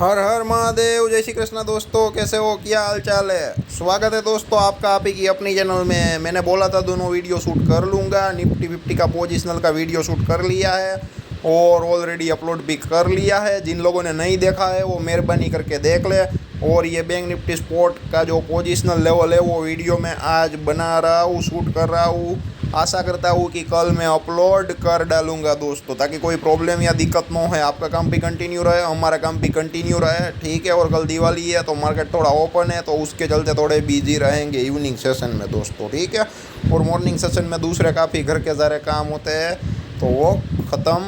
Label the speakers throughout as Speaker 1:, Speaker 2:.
Speaker 1: हर हर महादेव, जय श्री कृष्णा। दोस्तों कैसे हो, क्या हाल चाल है। स्वागत है दोस्तों आपका आप ही की अपनी चैनल में। मैंने बोला था दोनों वीडियो शूट कर लूँगा। निफ्टी फिफ्टी का पोजिशनल का वीडियो शूट कर लिया है और ऑलरेडी अपलोड भी कर लिया है। जिन लोगों ने नहीं देखा है वो मेहरबानी करके देख ले। और ये बैंक निफ्टी स्पोर्ट का जो पोजिशनल लेवल है वो वीडियो मैं आज बना रहा हूँ, शूट कर रहा हूँ। आशा करता हूँ कि कल मैं अपलोड कर डालूंगा दोस्तों, ताकि कोई प्रॉब्लम या दिक्कत ना हो। आपका काम भी कंटिन्यू रहे, हमारा काम भी कंटिन्यू रहे, ठीक है। और कल दिवाली है तो मार्केट थोड़ा ओपन है, तो उसके चलते थोड़े बिजी रहेंगे इवनिंग सेशन में दोस्तों, ठीक है। और मॉर्निंग सेशन में दूसरे काफ़ी घर के सारे काम होते हैं तो वो ख़त्म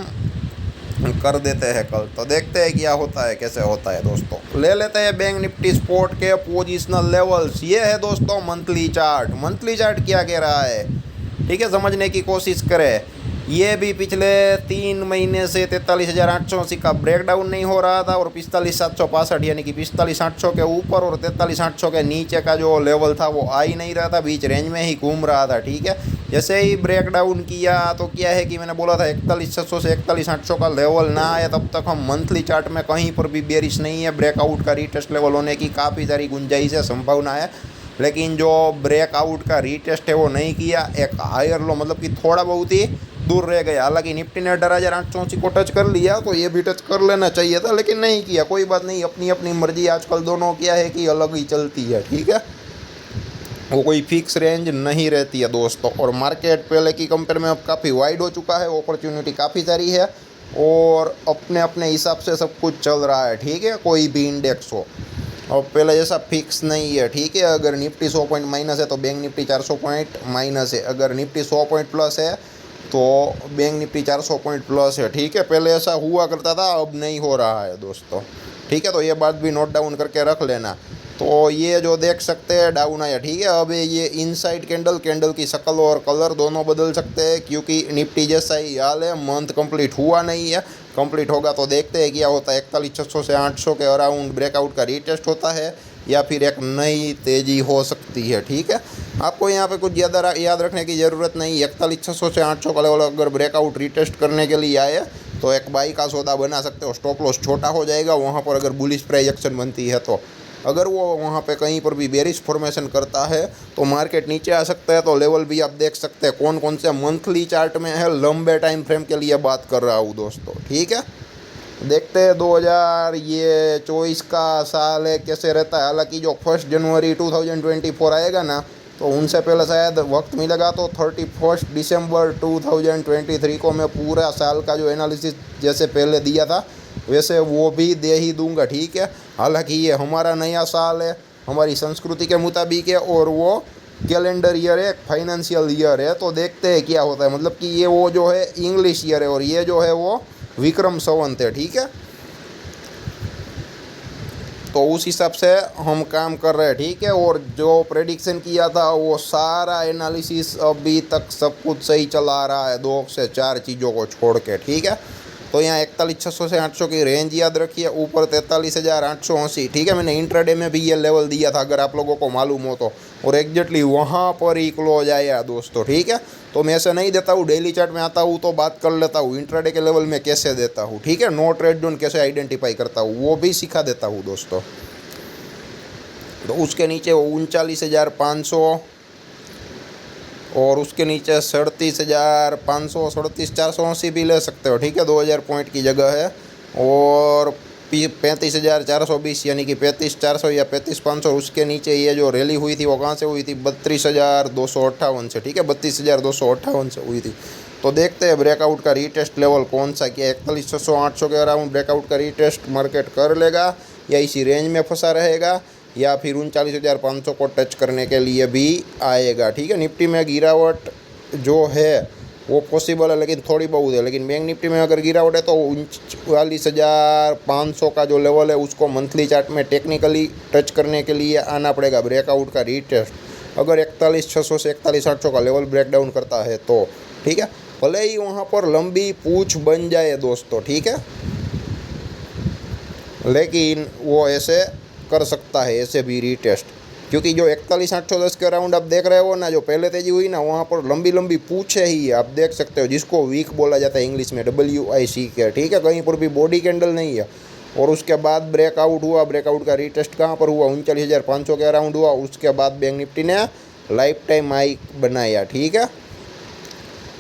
Speaker 1: कर देते हैं कल। तो देखते हैं क्या होता है, कैसे होता है दोस्तों। ले लेते हैं बैंक निफ्टी स्पोर्ट के पोजिशनल लेवल्स। ये है दोस्तों मंथली चार्ट। मंथली चार्ट क्या कह रहा है, ठीक है, समझने की कोशिश करें। ये भी पिछले 3 महीने से 43,880 का ब्रेकडाउन नहीं हो रहा था और 45,765 यानी कि 45,800 के ऊपर और 43,800 के नीचे का जो लेवल था वो आ ही नहीं रहा था, बीच रेंज में ही घूम रहा था, ठीक है। जैसे ही ब्रेकडाउन किया तो क्या है कि मैंने बोला था 41,600 से 41,800 का लेवल ना आए तब तक हम मंथली चार्ट में कहीं पर भी बेरिश नहीं है। ब्रेकआउट का रीटेस्ट लेवल होने की काफ़ी सारी गुंजाइश है, संभावना है। लेकिन जो ब्रेकआउट का रीटेस्ट है वो नहीं किया, एक हायर लो मतलब कि थोड़ा बहुत ही दूर रह गया। हालांकि निफ्टी ने 18,880 को टच कर लिया तो ये भी टच कर लेना चाहिए था, लेकिन नहीं किया। कोई बात नहीं, अपनी अपनी मर्जी। आजकल दोनों क्या है कि अलग ही चलती है, ठीक है। वो कोई फिक्स रेंज नहीं रहती है दोस्तों। और मार्केट पहले की कंपेयर में अब काफ़ी वाइड हो चुका है, अपॉर्चुनिटी काफ़ी सारी है और अपने अपने हिसाब से सब कुछ चल रहा है, ठीक है। कोई भी इंडेक्स हो और पहले जैसा फिक्स नहीं है, ठीक है। अगर निफ्टी 100 पॉइंट माइनस है तो बैंक निफ्टी 400 पॉइंट माइनस है। अगर निफ्टी 100 पॉइंट प्लस है तो बैंक निफ्टी 400 पॉइंट प्लस है, ठीक है। पहले ऐसा हुआ करता था, अब नहीं हो रहा है दोस्तों, ठीक है। तो ये बात भी नोट डाउन करके रख लेना। तो ये जो देख सकते हैं डाउन आया, ठीक है। अब ये इनसाइड कैंडल की शक्ल और कलर दोनों बदल सकते हैं, क्योंकि निफ्टी जैसा ही हाल है। मंथ कंप्लीट हुआ नहीं है, कंप्लीट होगा तो देखते हैं क्या होता है। 41,600 से 800 के अराउंड ब्रेकआउट का रीटेस्ट होता है या फिर एक नई तेज़ी हो सकती है, ठीक है। आपको यहाँ पे कुछ ज़्यादा याद रखने की ज़रूरत नहीं। 41,600 से 800 का लेवल अगर ब्रेकआउट रीटेस्ट करने के लिए आए तो एक बाई का सौदा बना सकते हो। स्टॉप लॉस छोटा हो जाएगा वहाँ पर अगर बुलिश प्राइस एक्शन बनती है तो। अगर वो वहाँ पे कहीं पर भी बेरिश फॉर्मेशन करता है तो मार्केट नीचे आ सकता है। तो लेवल भी आप देख सकते हैं कौन कौन से मंथली चार्ट में है। लंबे टाइम फ्रेम के लिए बात कर रहा हूँ दोस्तों, ठीक है। देखते हैं 2024 का साल है कैसे रहता है। हालांकि जो 1 जनवरी 2024 आएगा ना तो उनसे पहले शायद वक्त मिलेगा। तो 31 दिसंबर 2023 को मैं पूरा साल का जो एनालिसिस जैसे पहले दिया था वैसे वो भी दे ही दूंगा, ठीक है। हालांकि ये हमारा नया साल है, हमारी संस्कृति के मुताबिक है और वो कैलेंडर ईयर है, फाइनेंशियल ईयर है। तो देखते हैं क्या होता है। मतलब कि ये वो जो है इंग्लिश ईयर है और ये जो है वो विक्रम संवत है, ठीक है। तो उस हिसाब से हम काम कर रहे हैं, ठीक है। और जो प्रेडिक्शन किया था वो सारा एनालिसिस अभी तक सब कुछ सही चला रहा है, 2 से 4 चीज़ों को छोड़ के, ठीक है। तो यहाँ 41,600 से 800 की रेंज याद रखिए, ऊपर 43,880, ठीक है। मैंने इंट्राडे में भी ये लेवल दिया था अगर आप लोगों को मालूम हो तो, और एग्जैक्टली वहाँ पर ही क्लोज आया दोस्तों, ठीक है। तो मैं ऐसे नहीं देता हूँ, डेली चार्ट में आता हूँ तो बात कर लेता हूँ इंट्राडे के लेवल में कैसे देता हूँ, ठीक है। नो ट्रेड जोन कैसे आइडेंटिफाई करता हूँ वो भी सिखा देता हूँ दोस्तों। तो उसके नीचे 39,500 और उसके नीचे 37,500, 37,480 भी ले सकते हो, ठीक है। 2,000 पॉइंट की जगह है। और 35,420 यानी कि 35,400 या 35,500। उसके नीचे ये जो रैली हुई थी वो कहाँ से हुई थी, 32,258 से, ठीक है। 32,258 से हुई थी। तो देखते हैं ब्रेकआउट का रीटेस्ट लेवल कौन सा क्या। 41,600 800 के अराउंड ब्रेकआउट का रीटेस्ट मार्केट कर लेगा या इसी रेंज में फंसा रहेगा या फिर 39,500 को टच करने के लिए भी आएगा, ठीक है। निफ्टी में गिरावट जो है वो पॉसिबल है लेकिन थोड़ी बहुत है। लेकिन बैंक निफ्टी में अगर गिरावट है तो 39,500 का जो लेवल है उसको मंथली चार्ट में टेक्निकली टच करने के लिए आना पड़ेगा। ब्रेकआउट का रीटेस्ट अगर 41,600 से 41,800 का लेवल ब्रेकडाउन करता है तो, ठीक है। भले ही वहाँ पर लंबी पूछ बन जाए दोस्तों, ठीक है, लेकिन वो ऐसे कर सकता है, ऐसे भी रीटेस्ट। क्योंकि जो 41,810 के अराउंड आप देख रहे हो ना, जो पहले तेजी हुई ना वहाँ पर लंबी लंबी पूछे ही आप देख सकते हो, जिसको वीक बोला जाता है इंग्लिश में, WIC के, ठीक है। कहीं पर भी बॉडी कैंडल नहीं है, और उसके बाद ब्रेकआउट हुआ। ब्रेकआउट का रीटेस्ट कहाँ पर हुआ, 39,500 के अराउंड हुआ। उसके बाद बैंक निफ्टी ने लाइफ टाइम हाई बनाया। ठीक है,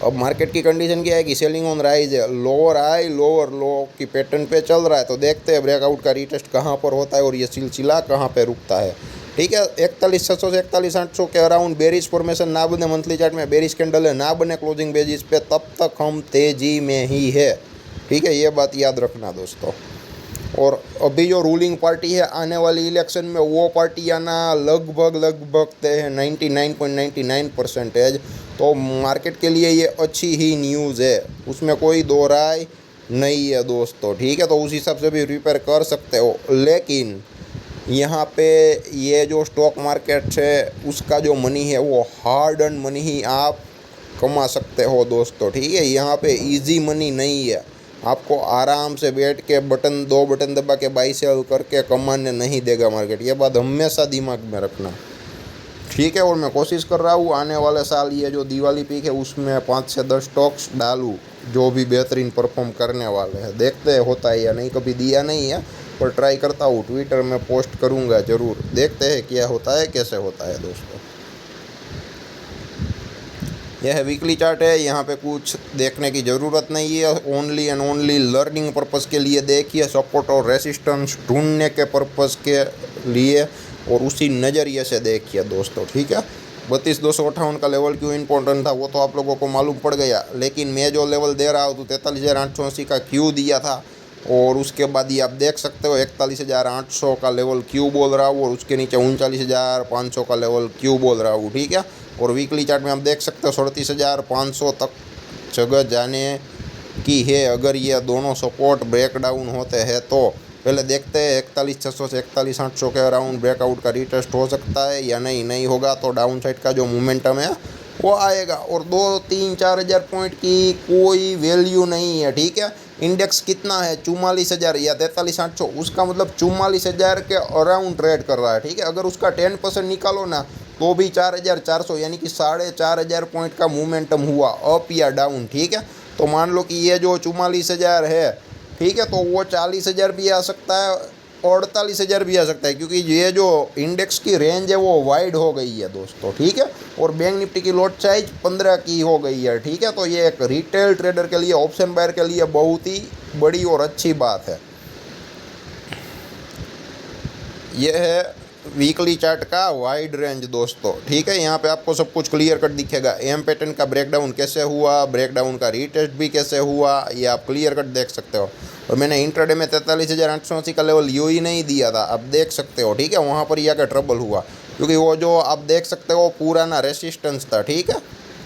Speaker 1: अब मार्केट की कंडीशन क्या है कि सेलिंग ऑन राइज है, लोअर हाई लोअर लो की पैटर्न पे चल रहा है। तो देखते हैं ब्रेकआउट का रीटेस्ट कहाँ पर होता है और ये सिलसिला कहाँ पे रुकता है। ठीक है, 41,600 से 41,800 के अराउंड बेरिश फॉर्मेशन ना बने, मंथली चार्ट में बेरिश कैंडल है ना बने क्लोजिंग बेसिस पे, तब तक हम तेजी में ही है। ठीक है, ये बात याद रखना दोस्तों। और अभी जो रूलिंग पार्टी है आने वाली इलेक्शन में, वो पार्टी आना लगभग तय है 99.99%। तो मार्केट के लिए ये अच्छी ही न्यूज़ है, उसमें कोई दो राय नहीं है दोस्तों। ठीक है, तो उस हिसाब से भी प्रिपेयर कर सकते हो। लेकिन यहाँ पे ये जो स्टॉक मार्केट है उसका जो मनी है वो हार्ड अर्न मनी ही आप कमा सकते हो दोस्तों। ठीक है, यहाँ पे इजी मनी नहीं है, आपको आराम से बैठ के दो बटन दबा के बाई सेल करके कमाने नहीं देगा मार्केट। ये बात हमेशा दिमाग में रखना। ठीक है, और मैं कोशिश कर रहा हूँ आने वाले साल ये जो दिवाली पीक है उसमें 5 से 10 स्टॉक्स डालूँ जो भी बेहतरीन परफॉर्म करने वाले हैं। देखते हैं होता है या नहीं, कभी दिया नहीं है पर ट्राई करता हूँ, ट्विटर में पोस्ट करूँगा ज़रूर। देखते हैं क्या होता है कैसे होता है दोस्तों। यह वीकली चार्ट है, यहाँ पे कुछ देखने की ज़रूरत नहीं है, only and only learning purpose के लिए देखिए, सपोर्ट और रेसिस्टेंस ढूंढने के पर्पज़ के लिए और उसी नज़रिए से देखिए दोस्तों। ठीक है, 32,258 का लेवल क्यों इंपॉर्टेंट था वो तो आप लोगों को मालूम पड़ गया। लेकिन मैं जो लेवल दे रहा हूँ तो 43,880 का क्यों दिया था, और उसके बाद ये आप देख सकते हो 41,800 का लेवल क्यों बोल रहा हूँ, और उसके नीचे 39,500 का लेवल क्यों बोल रहा हूँ। ठीक है, और वीकली चार्ट में आप देख सकते हो 37,500 तक जगह जाने की है अगर ये दोनों सपोर्ट ब्रेकडाउन होते हैं। तो पहले देखते हैं 41,600 से 41,800 के अराउंड ब्रेकआउट का रीटेस्ट हो सकता है या नहीं होगा तो डाउन साइड का जो मोमेंटम है वो आएगा। और 2-3-4 हज़ार पॉइंट की कोई वैल्यू नहीं है। ठीक है, इंडेक्स कितना है 44,000 या 43,800, उसका मतलब 44,000 के अराउंड ट्रेड कर रहा है। ठीक है, अगर उसका 10% निकालो ना तो भी 4,400 यानी कि 4,500 पॉइंट का मोमेंटम हुआ अप या डाउन। ठीक है, तो मान लो कि ये जो 44,000 है, ठीक है, तो वो 40,000 भी आ सकता है, 48,000 भी आ सकता है, क्योंकि ये जो इंडेक्स की रेंज है वो वाइड हो गई है दोस्तों। ठीक है, और बैंक निफ्टी की लॉट साइज 15 की हो गई है। ठीक है, तो ये एक रिटेल ट्रेडर के लिए, ऑप्शन बायर के लिए बहुत ही बड़ी और अच्छी बात है। यह है वीकली चार्ट का वाइड रेंज दोस्तों। ठीक है, यहाँ पे आपको सब कुछ क्लियर कट दिखेगा। एम पैटर्न का ब्रेकडाउन कैसे हुआ, ब्रेकडाउन का रीटेस्ट भी कैसे हुआ, ये आप क्लियर कट देख सकते हो। और मैंने इंट्राडे में 43,880 का लेवल यूँ ही नहीं दिया था, आप देख सकते हो। ठीक है, वहाँ पर यह क्या ट्रबल हुआ, क्योंकि वो जो आप देख सकते हो पुराना रेसिस्टेंस था। ठीक है,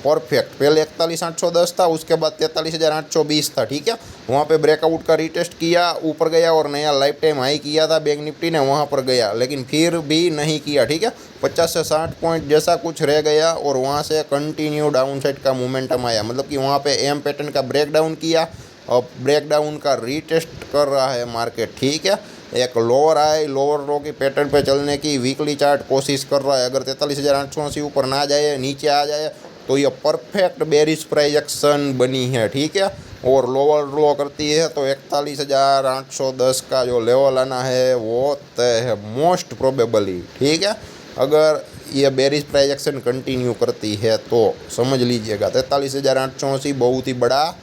Speaker 1: परफेक्ट, पहले 41,810 था, उसके बाद 43,820 था। ठीक है, वहाँ पे ब्रेकआउट का रीटेस्ट किया, ऊपर गया और नया लाइफ टाइम हाई किया था बैंक निफ्टी ने, वहाँ पर गया, लेकिन फिर भी नहीं किया। ठीक है, 50 से 60 पॉइंट जैसा कुछ रह गया और वहाँ से कंटिन्यू डाउन साइड का मोमेंटम आया। मतलब कि वहाँ पे एम पैटर्न का ब्रेकडाउन किया, अब ब्रेकडाउन का रीटेस्ट कर रहा है मार्केट। ठीक है, एक लोअर हाई लोअर लो की पैटर्न पे चलने की वीकली चार्ट कोशिश कर रहा है। अगर 43,880 ऊपर ना जाए, नीचे आ जाए, तो ये परफेक्ट बेरिश प्राइजेक्शन बनी है। ठीक है, और लोअर लो करती है तो 41,810 का जो लेवल आना है वो तय है मोस्ट प्रोबेबली। ठीक है, अगर ये बेरिश प्राइजेक्शन कंटिन्यू करती है तो समझ लीजिएगा 43,880 बहुत ही बड़ा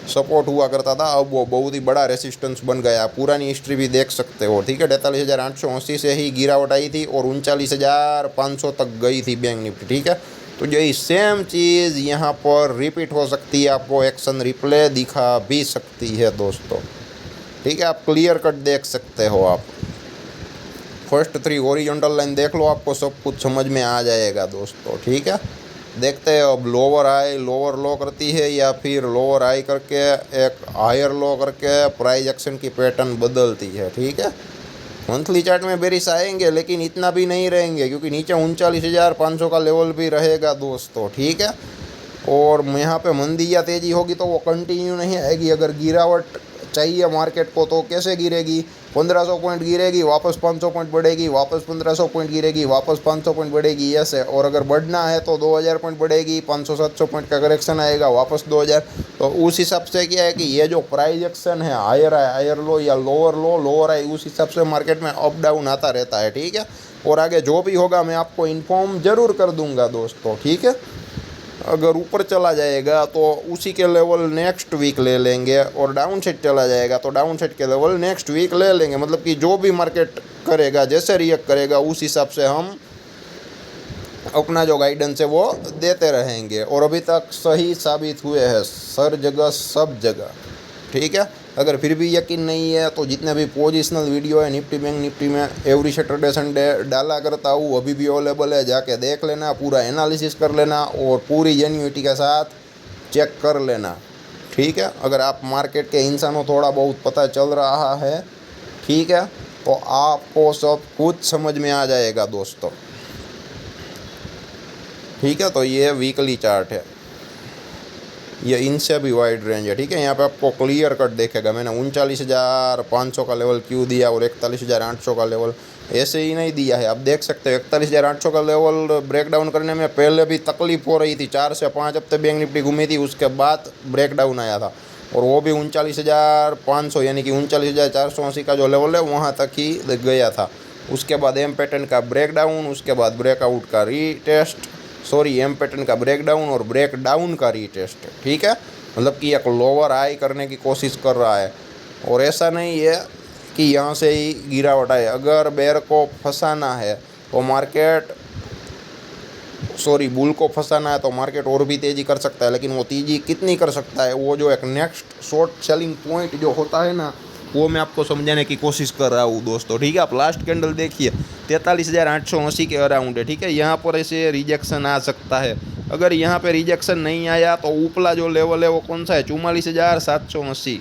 Speaker 1: सपोर्ट हुआ करता था, अब वो बहुत ही बड़ा रेसिस्टेंस बन गया। पुरानी हिस्ट्री भी देख सकते हो। ठीक है, 43,880 से ही गिरावट आई थी और 39,500 तक गई थी बैंक निफ्टी। ठीक है, तो यही सेम चीज़ यहाँ पर रिपीट हो सकती है, आपको एक्शन रिप्ले दिखा भी सकती है दोस्तों। ठीक है, आप क्लियर कट देख सकते हो। आप फर्स्ट 3 हॉरिजॉन्टल लाइन देख लो, आपको सब कुछ समझ में आ जाएगा दोस्तों। ठीक है, देखते हैं अब लोअर हाई लोअर लो करती है या फिर लोअर हाई करके एक हायर लो करके प्राइस एक्शन की पैटर्न बदलती है। ठीक है, मंथली चार्ट में बेरिश आएंगे लेकिन इतना भी नहीं रहेंगे, क्योंकि नीचे 39,500 का लेवल भी रहेगा दोस्तों। ठीक है, और यहाँ पे मंदी या तेज़ी होगी तो वो कंटिन्यू नहीं आएगी। अगर गिरावट चाहिए मार्केट को तो कैसे गिरेगी, 1500 पॉइंट गिरेगी, वापस 500 पॉइंट बढ़ेगी, वापस 1500 पॉइंट गिरेगी, वापस 500 पॉइंट बढ़ेगी, ऐसे। और अगर बढ़ना है तो 2000 पॉइंट बढ़ेगी, 500-700 पॉइंट का करेक्शन आएगा, वापस 2000। तो उस हिसाब से क्या है कि ये जो प्राइस एक्शन है, हायर लो या लोअर हाई, उस हिसाब से मार्केट में अप डाउन आता रहता है, ठीक है। और आगे जो भी होगा मैं आपको इन्फॉर्म ज़रूर कर दूंगा दोस्तों, ठीक है। अगर ऊपर चला जाएगा तो उसी के लेवल नेक्स्ट वीक ले लेंगे, और डाउन साइड चला जाएगा तो डाउन साइड के लेवल नेक्स्ट वीक ले लेंगे। मतलब कि जो भी मार्केट करेगा, जैसे रिएक्ट करेगा, उस हिसाब से हम अपना जो गाइडेंस है वो देते रहेंगे। और अभी तक सही साबित हुए हैं हर जगह, सब जगह, ठीक है। अगर फिर भी यकीन नहीं है तो जितने भी पोजिशनल वीडियो है निफ्टी बैंक निफ्टी में एवरी सैटरडे संडे डाला करता हूँ, अभी भी अवेलेबल है, जाके देख लेना, पूरा एनालिसिस कर लेना और पूरी जेन्युइनिटी के साथ चेक कर लेना, ठीक है। अगर आप मार्केट के इंसान हो, थोड़ा बहुत पता चल रहा है, ठीक है, तो आपको सब कुछ समझ में आ जाएगा दोस्तों, ठीक है। तो ये वीकली चार्ट है, ये इनसे भी वाइड रेंज है, ठीक है। यहाँ पे आपको क्लियर कट देखेगा, मैंने 39,500 का लेवल क्यों दिया और 41,800 का लेवल ऐसे ही नहीं दिया है। आप देख सकते हो 41,800 का लेवल ब्रेक डाउन करने में पहले भी तकलीफ हो रही थी, 4 से 5 हफ्ते बैंक निफ्टी घूमी थी, उसके बाद ब्रेक डाउन आया था, और वो भी 39,500 यानी कि 39,480 का जो लेवल है वहाँ तक ही गया था। उसके बाद एम पैटर्न का ब्रेक डाउन, उसके बाद ब्रेकआउट का रीटेस्ट, एम पैटर्न का ब्रेक डाउन और ब्रेक डाउन का रीटेस्ट, ठीक है। मतलब कि एक लोअर हाई करने की कोशिश कर रहा है, और ऐसा नहीं है कि यहाँ से ही गिरावट आए। अगर बेयर को फंसाना है तो मार्केट बुल को फंसाना है तो मार्केट और भी तेज़ी कर सकता है, लेकिन वो तेज़ी कितनी कर सकता है, वो जो एक नेक्स्ट शॉर्ट सेलिंग पॉइंट जो होता है ना, वो मैं आपको समझाने की कोशिश कर रहा हूँ दोस्तों, ठीक है। आप लास्ट कैंडल देखिए 43,880 के अराउंड है, ठीक है। यहाँ पर ऐसे रिजेक्शन आ सकता है। अगर यहाँ पे रिजेक्शन नहीं आया तो ऊपला जो लेवल है वो कौन सा है, 44,780,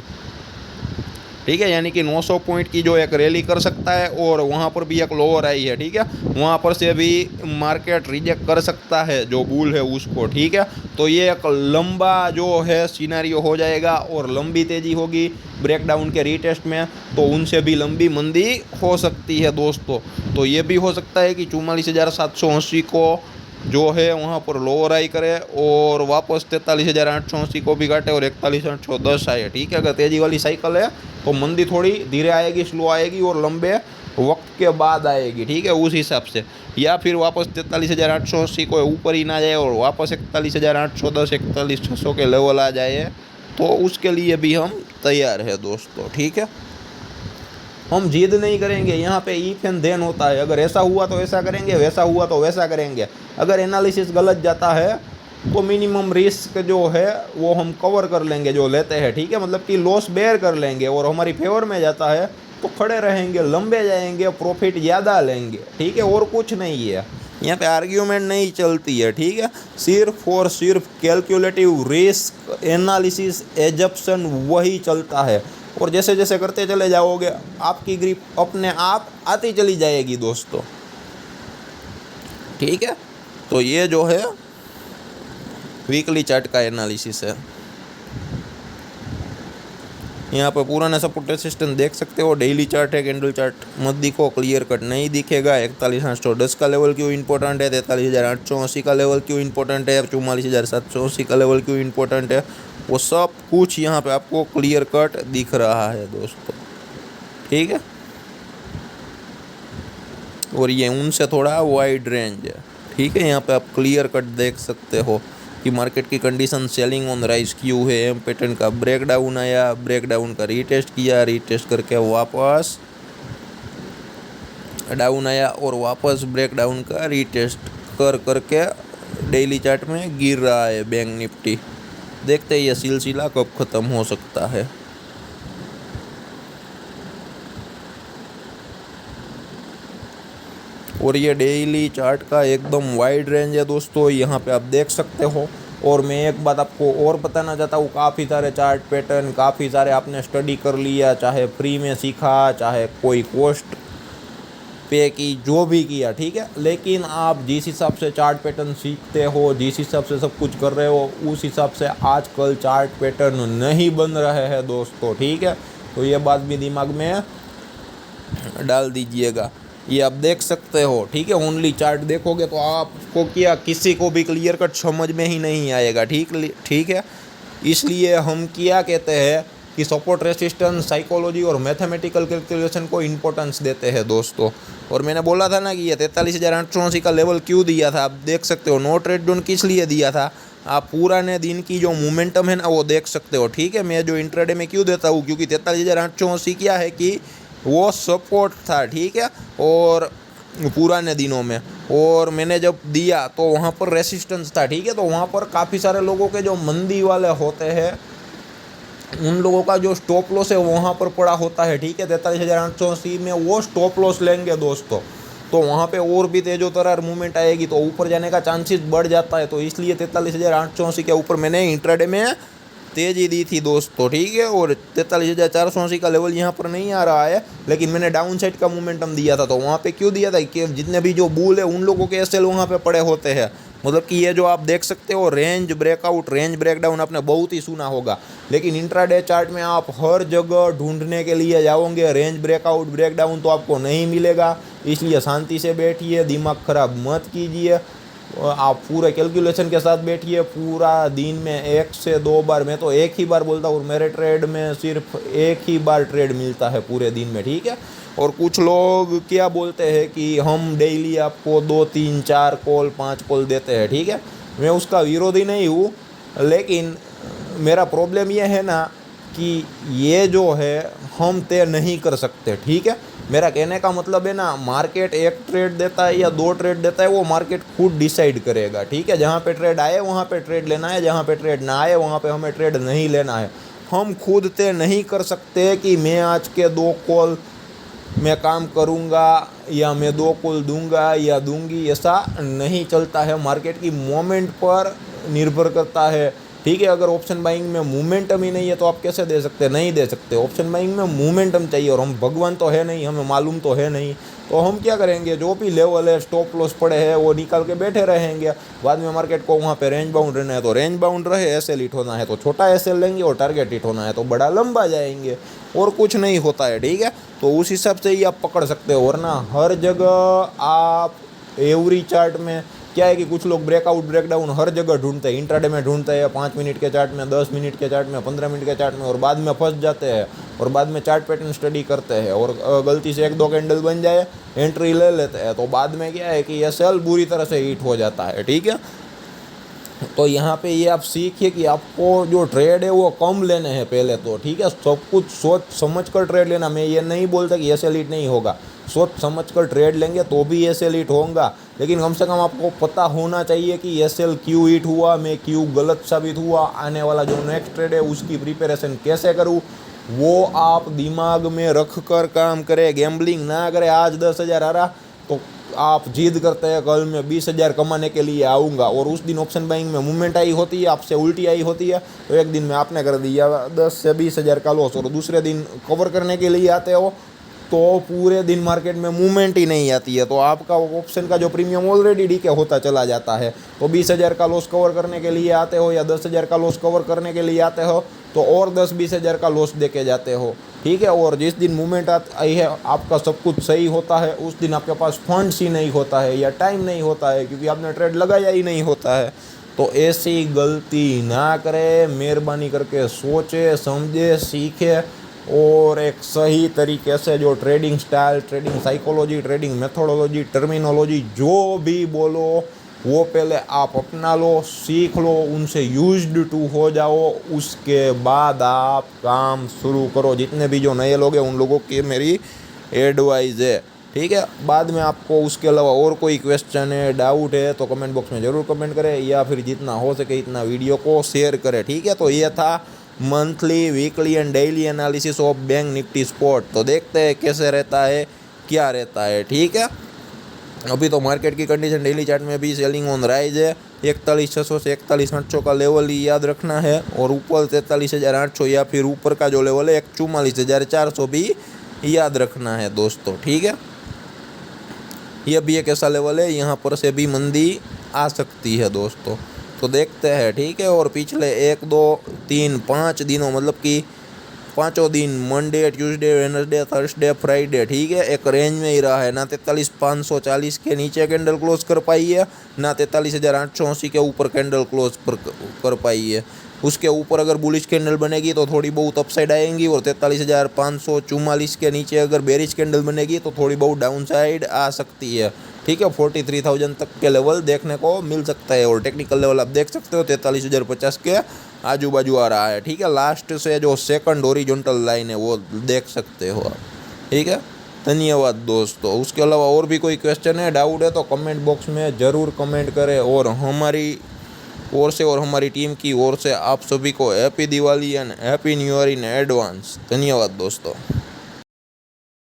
Speaker 1: ठीक है। यानी कि 900 पॉइंट की जो एक रैली कर सकता है, और वहाँ पर भी एक लोअर आई है, ठीक है। वहाँ पर से भी मार्केट रिजेक्ट कर सकता है जो बुल है उसको, ठीक है। तो ये एक लंबा जो है सिनेरियो हो जाएगा, और लंबी तेज़ी होगी ब्रेकडाउन के रीटेस्ट में, तो उनसे भी लंबी मंदी हो सकती है दोस्तों। तो ये भी हो सकता है कि 44,780 को जो है वहाँ पर लोअर आई करे और वापस 43,880 को भी काटे और 41,810 आए, ठीक है। अगर तेज़ी वाली साइकिल है तो मंदी थोड़ी धीरे आएगी, स्लो आएगी और लंबे वक्त के बाद आएगी, ठीक है, उस हिसाब से। या फिर वापस 43,880 को ऊपर ही ना जाए और वापस 41,810 41,600 के लेवल आ जाए, तो उसके लिए भी हम तैयार है दोस्तों, ठीक है। हम जिद नहीं करेंगे, यहाँ पे इफ एंड देन होता है। अगर ऐसा हुआ तो ऐसा करेंगे, वैसा हुआ तो वैसा करेंगे। अगर एनालिसिस गलत जाता है तो मिनिमम रिस्क जो है वो हम कवर कर लेंगे जो लेते हैं, ठीक है। मतलब कि लॉस बेयर कर लेंगे, और हमारी फेवर में जाता है तो खड़े रहेंगे, लंबे जाएंगे, प्रॉफिट ज़्यादा लेंगे, ठीक है। और कुछ नहीं है, यहाँ पे आर्ग्यूमेंट नहीं चलती है, ठीक है। सिर्फ और सिर्फ कैलकुलेटिव रिस्क एनालिसिस एजप्शन वही चलता है, और जैसे जैसे करते चले जाओगे आपकी ग्रिप अपने आप आती चली जाएगी दोस्तों, ठीक है। तो ये जो है वीकली चार्ट का एनालिसिस है। यहाँ पर पुराना सपोर्ट रेजिस्टेंस देख सकते हो, डेली चार्ट है, कैंडल चार्ट मत दिखो, क्लियर कट नहीं दिखेगा। 41,810 का लेवल क्यों इंपॉर्टेंट है, 43,880 का लेवल क्यों इंपॉर्टेंट है, 44,780 का लेवल क्यों इंपॉर्टेंट है, वो सब कुछ यहाँ पे आपको क्लियर कट दिख रहा है दोस्तों, ठीक है। और ये उनसे थोड़ा वाइड रेंज है, ठीक है। यहाँ पे आप क्लियर कट देख सकते हो कि मार्केट की कंडीशन सेलिंग ऑन राइज क्यों है। एम पैटर्न का ब्रेक डाउन आया, ब्रेक डाउन का रीटेस्ट किया, रीटेस्ट करके वापस डाउन आया और वापस ब्रेक डाउन का रीटेस्ट करके डेली चार्ट में गिर रहा है बैंक निफ्टी। देखते हैं ये सिलसिला कब ख़त्म हो सकता है। और ये डेली चार्ट का एकदम वाइड रेंज है दोस्तों, यहाँ पे आप देख सकते हो। और मैं एक बात आपको और बताना चाहता हूँ, काफ़ी सारे चार्ट पैटर्न, काफ़ी सारे आपने स्टडी कर लिया, चाहे फ्री में सीखा, चाहे कोई कॉस्ट पे की, जो भी किया, ठीक है। लेकिन आप जिस हिसाब से चार्ट पैटर्न सीखते हो, जिस हिसाब से सब कुछ कर रहे हो, उस हिसाब से आजकल चार्ट पैटर्न नहीं बन रहे हैं दोस्तों, ठीक है। तो ये बात भी दिमाग में डाल दीजिएगा। ये आप देख सकते हो, ठीक है। ओनली चार्ट देखोगे तो आपको क्या किसी को भी क्लियर कट समझ में ही नहीं आएगा, ठीक है। इसलिए हम क्या कहते हैं कि सपोर्ट रेसिस्टेंस, साइकोलॉजी और मैथमेटिकल कैलकुलेशन को इम्पोर्टेंस देते हैं दोस्तों। और मैंने बोला था ना कि ये 43,880 का लेवल क्यों दिया था, आप देख सकते हो। नो ट्रेड जोन किस लिए दिया था, आप पुराने दिन की जो मोमेंटम है ना वो देख सकते हो, ठीक है। मैं जो इंट्राडे में क्यों देता हूँ, क्योंकि 43,880 क्या है कि वो सपोर्ट था, ठीक है, और पुराने दिनों में। और मैंने जब दिया तो वहाँ पर रेसिस्टेंस था, ठीक है। तो वहाँ पर काफ़ी सारे लोगों के जो मंदी वाले होते हैं उन लोगों का जो स्टॉप लॉस है वहाँ पर पड़ा होता है, ठीक है। 43,880 में वो स्टॉप लॉस लेंगे दोस्तों, तो वहाँ पे और भी तेज़ो तरार मूवमेंट आएगी तो ऊपर जाने का चांसेस बढ़ जाता है। तो इसलिए 43,880 के ऊपर मैंने इंट्राडे में तेज़ी दी थी दोस्तों, ठीक है। और 43,480 का लेवल यहाँ पर नहीं आ रहा है, लेकिन मैंने डाउन साइड का मोमेंटम दिया था। तो वहाँ पे क्यों दिया था कि जितने भी जो बुल है उन लोगों के एसएल वहाँ पे पड़े होते हैं। मतलब कि ये जो आप देख सकते हो रेंज ब्रेकआउट, रेंज ब्रेकडाउन आपने बहुत ही सुना होगा, लेकिन इंट्राडे चार्ट में आप हर जगह ढूंढने के लिए जाओगे रेंज ब्रेकआउट, ब्रेकडाउन तो आपको नहीं मिलेगा। इसलिए शांति से बैठिए, दिमाग खराब मत कीजिए, आप पूरे कैलकुलेशन के साथ बैठिए। पूरा दिन में 1 से 2 बार, मैं तो एक ही बार बोलता हूँ, मेरे ट्रेड में सिर्फ एक ही बार ट्रेड मिलता है पूरे दिन में, ठीक है। और कुछ लोग क्या बोलते हैं कि हम डेली आपको 2 3 4 कॉल 5 कॉल देते हैं, ठीक है। मैं उसका विरोधी नहीं हूँ, लेकिन मेरा प्रॉब्लम ये है ना कि ये जो है हम तय नहीं कर सकते, ठीक है। मेरा कहने का मतलब है ना, मार्केट एक ट्रेड देता है या 2 ट्रेड देता है वो मार्केट खुद डिसाइड करेगा, ठीक है। जहाँ पे ट्रेड आए वहाँ पे ट्रेड लेना है, जहाँ पे ट्रेड ना आए वहाँ पे हमें ट्रेड नहीं लेना है। हम खुद तय नहीं कर सकते कि मैं आज के 2 कॉल मैं काम करूँगा या मैं 2 कॉल दूंगा या दूंगी, ऐसा नहीं चलता है। मार्केट की मोमेंट पर निर्भर करता है, ठीक है। अगर ऑप्शन बाइंग में मोमेंटम ही नहीं है तो आप कैसे दे सकते, नहीं दे सकते। ऑप्शन बाइंग में मोमेंटम चाहिए, और हम भगवान तो है नहीं, हमें मालूम तो है नहीं। तो हम क्या करेंगे, जो भी लेवल है स्टॉप लॉस पड़े हैं वो निकाल के बैठे रहेंगे। बाद में मार्केट को वहाँ पे रेंज बाउंड रहना है तो रेंज बाउंड रहे, एसएल हिट होना है तो छोटा एसएल लेंगे, और टारगेट हिट होना है तो बड़ा लंबा जाएंगे, और कुछ नहीं होता है, ठीक है। तो उस हिसाब से ही आप पकड़ सकते हो। वरना हर जगह आप एवरी चार्ट में क्या है कि कुछ लोग ब्रेकआउट ब्रेकडाउन हर जगह ढूंढते हैं, इंट्राडे में ढूंढते हैं, 5 मिनट के चार्ट में, 10 मिनट के चार्ट में, 15 मिनट के चार्ट में, और बाद में फंस जाते हैं। और बाद में चार्ट पैटर्न स्टडी करते हैं और गलती से 1-2 कैंडल बन जाए, एंट्री ले लेते हैं, तो बाद में क्या है कि ये सेल बुरी तरह से हिट हो जाता है, ठीक है। तो यहाँ पे ये आप सीखिए कि आपको जो ट्रेड है वो कम लेने हैं पहले तो, ठीक है। सब कुछ सोच समझ कर ट्रेड लेना। मैं ये नहीं बोलता कि एसएल हिट नहीं होगा, सोच समझ कर ट्रेड लेंगे तो भी एसएल हिट होगा, लेकिन कम से कम आपको पता होना चाहिए कि एसएल क्यों हिट हुआ, मैं क्यों गलत साबित हुआ, आने वाला जो नेक्स्ट ट्रेड है उसकी प्रिपरेशन कैसे करूँ, वो आप दिमाग में रख कर काम करें। गैम्बलिंग ना करें, आज 10,000 आ रहा तो आप जिद करते हैं कल मैं 20,000 कमाने के लिए आऊँगा, और उस दिन ऑप्शन बाइंग में मूवमेंट आई होती है, आपसे उल्टी आई होती है, तो एक दिन में आपने कर दिया 10 से 20,000 का लॉस, और दूसरे दिन कवर करने के लिए आते हो तो पूरे दिन मार्केट में मूवमेंट ही नहीं आती है, तो आपका ऑप्शन का जो प्रीमियम ऑलरेडी डीके होता चला जाता है। तो 20,000 का लॉस कवर करने के लिए आते हो या 10,000 का लॉस कवर करने के लिए आते हो तो और 10-20,000 का लॉस दे के जाते हो, ठीक है। और जिस दिन मूवमेंट आई है, आपका सब कुछ सही होता है, उस दिन आपके पास फंड्स ही नहीं होता है या टाइम नहीं होता है, क्योंकि आपने ट्रेड लगाया ही नहीं होता है। तो ऐसी गलती ना करें, मेहरबानी करके सोचे समझे सीखे, और एक सही तरीके से जो trading style, trading psychology, trading methodology, terminology जो भी बोलो वो पहले आप अपना लो, सीख लो, उनसे यूज्ड टू हो जाओ, उसके बाद आप काम शुरू करो। जितने भी जो नए लोग हैं उन लोगों की मेरी एडवाइस है, ठीक है। बाद में आपको उसके अलावा और कोई क्वेश्चन है, डाउट है तो कमेंट बॉक्स में ज़रूर कमेंट करें, या फिर जितना हो सके इतना वीडियो को शेयर करें, ठीक है। तो ये था monthly, weekly and daily analysis of bank Nifty spot. तो देखते हैं कैसे रहता है, क्या रहता है, ठीक है। अभी तो मार्केट की कंडीशन डेली चार्ट में भी सेलिंग ऑन राइज है। 41,600 से 41,800 का लेवल ही याद रखना है, और ऊपर 43,800 या फिर ऊपर का जो लेवल है 44,400 भी याद रखना है दोस्तों, ठीक है। यह भी एक ऐसा लेवल है, यहाँ पर से भी मंदी आ सकती है दोस्तों। तो देखते हैं, ठीक है। और पिछले 1, 2, 3, 5 दिनों मतलब कि पाँचों दिन Monday, Tuesday, Wednesday, Thursday, Friday, ठीक है, एक रेंज में ही रहा है। ना 43,540 के नीचे कैंडल क्लोज कर पाई है, ना 43,880 के ऊपर कैंडल क्लोज कर पाई है। उसके ऊपर अगर बुलिश कैंडल बनेगी तो थोड़ी बहुत अपसाइड आएंगी, और 43,544 के नीचे अगर बेरिश कैंडल बनेगी तो थोड़ी बहुत डाउन साइड आ सकती है। ठीक है, 43,000 तक के लेवल देखने को मिल सकता है, और टेक्निकल लेवल आप देख सकते हो 43,050 के आजू बाजू आ रहा है। ठीक है, लास्ट से जो सेकंड हॉरिजॉन्टल लाइन है वो देख सकते हो आप। ठीक है, धन्यवाद दोस्तों। उसके अलावा और भी कोई क्वेश्चन है, डाउट है तो कमेंट बॉक्स में ज़रूर कमेंट करें, और हमारी ओर से और हमारी टीम की ओर से आप सभी को happy Diwali and happy new year in advance. धन्यवाद दोस्तों।